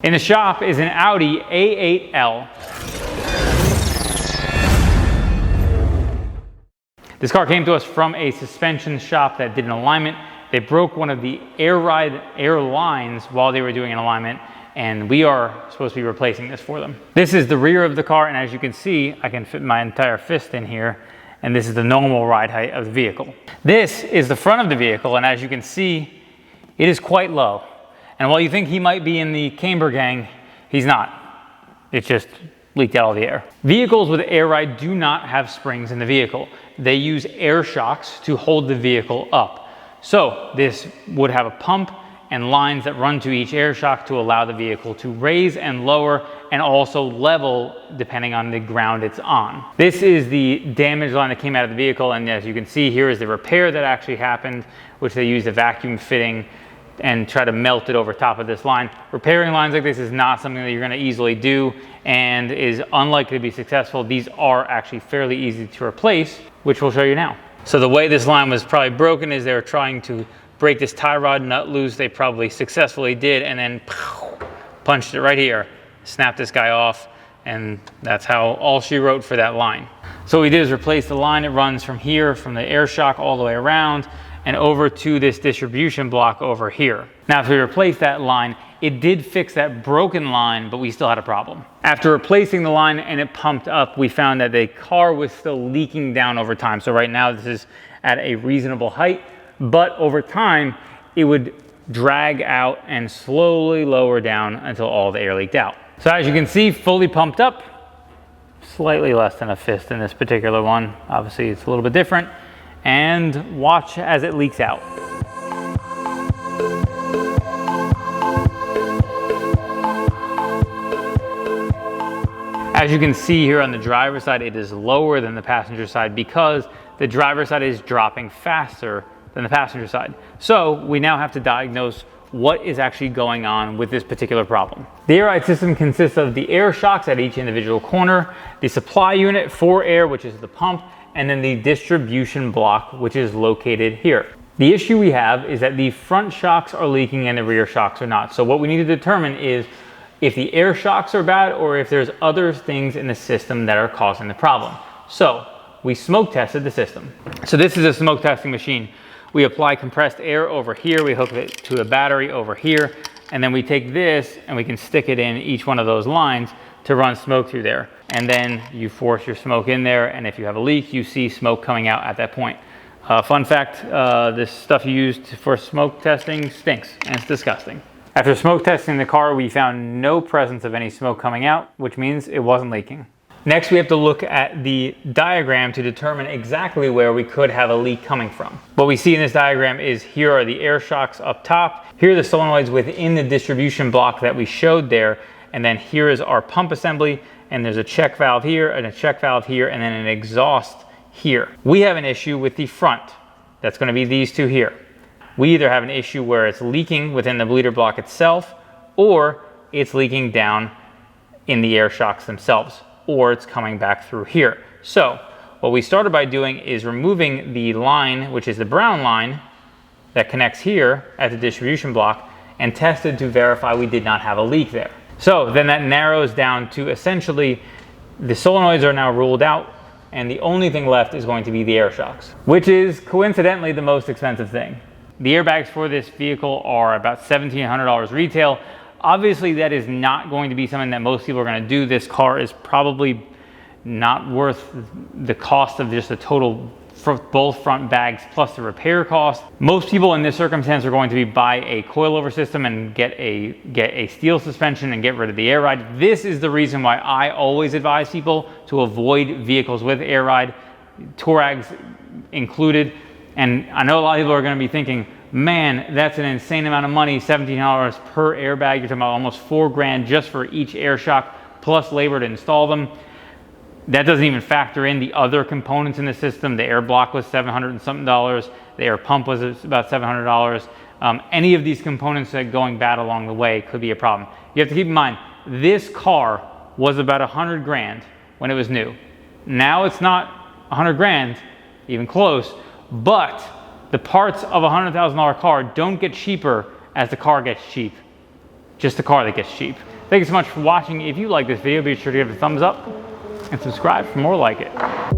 In the shop is an Audi A8L. This car came to us from a suspension shop that did an alignment. They broke one of the air lines while they were doing an alignment, and we are supposed to be replacing this for them. This is the rear of the car, and as you can see, I can fit my entire fist in here, and this is the normal ride height of the vehicle. This is the front of the vehicle, and as you can see, it is quite low. And while you think he might be in the camber gang, he's not. It's just leaked out all the air. Vehicles with air ride do not have springs in the vehicle. They use air shocks to hold the vehicle up. So this would have a pump and lines that run to each air shock to allow the vehicle to raise and lower and also level depending on the ground it's on. This is the damage line that came out of the vehicle, and as you can see, here is the repair that actually happened, which they used a vacuum fitting and try to melt it over top of this line. Repairing lines like this is not something that you're going to easily do and is unlikely to be successful. These are actually fairly easy to replace, which we'll show you now. So the way this line was probably broken is they were trying to break this tie rod nut loose. They probably successfully did, and then punched it right here, snapped this guy off, and that's how all she wrote for that line. So what we did is replace the line. It runs from here, from the air shock all the way around and over to this distribution block over here. Now, if we replaced that line, it did fix that broken line, but we still had a problem. After replacing the line and it pumped up, we found that the car was still leaking down over time. So right now this is at a reasonable height, but over time it would drag out and slowly lower down until all the air leaked out. So as you can see, fully pumped up, slightly less than a fist in this particular one. Obviously it's a little bit different. And watch as it leaks out. As you can see here on the driver's side, it is lower than the passenger side because the driver's side is dropping faster than the passenger side. So we now have to diagnose what is actually going on with this particular problem. The air ride system consists of the air shocks at each individual corner, the supply unit for air, which is the pump, and then the distribution block, which is located here. The issue we have is that the front shocks are leaking and the rear shocks are not. So what we need to determine is if the air shocks are bad or if there's other things in the system that are causing the problem. So we smoke tested the system. So this is a smoke testing machine. We apply compressed air over here, we hook it to a battery over here, and then we take this and we can stick it in each one of those lines to run smoke through there. And then you force your smoke in there, and if you have a leak, you see smoke coming out at that point. Fun fact, this stuff you used for smoke testing stinks, and it's disgusting. After smoke testing the car, we found no presence of any smoke coming out, which means it wasn't leaking. Next, we have to look at the diagram to determine exactly where we could have a leak coming from. What we see in this diagram is here are the air shocks up top. Here are the solenoids within the distribution block that we showed there. And then here is our pump assembly, and there's a check valve here and a check valve here and then an exhaust here. We have an issue with the front. That's going to be these two here. We either have an issue where it's leaking within the bleeder block itself, or it's leaking down in the air shocks themselves, or it's coming back through here. So what we started by doing is removing the line, which is the brown line that connects here at the distribution block, and tested to verify we did not have a leak there. So then that narrows down to essentially the solenoids are now ruled out, and the only thing left is going to be the air shocks, which is coincidentally the most expensive thing. The airbags for this vehicle are about $1,700 retail. Obviously that is not going to be something that most people are going to do. This car is probably not worth the cost of just the total for both front bags plus the repair cost. Most people in this circumstance are going to buy a coilover system and get a steel suspension and get rid of the air ride. This is the reason why I always advise people to avoid vehicles with air ride, Tourags included. And I know a lot of people are going to be thinking, man, that's an insane amount of money, $17 per airbag. You're talking about almost $4,000 just for each air shock plus labor to install them. That doesn't even factor in the other components in the system. The air block was $700 and something. The air pump was about $700. Any of these components that going bad along the way could be a problem. You have to keep in mind, this car was about $100,000 when it was new. Now it's not $100,000, even close, but the parts of a $100,000 car don't get cheaper as the car gets cheap. just a car that gets cheap. Thank you so much for watching. If you like this video, be sure to give it a thumbs up and subscribe for more like it.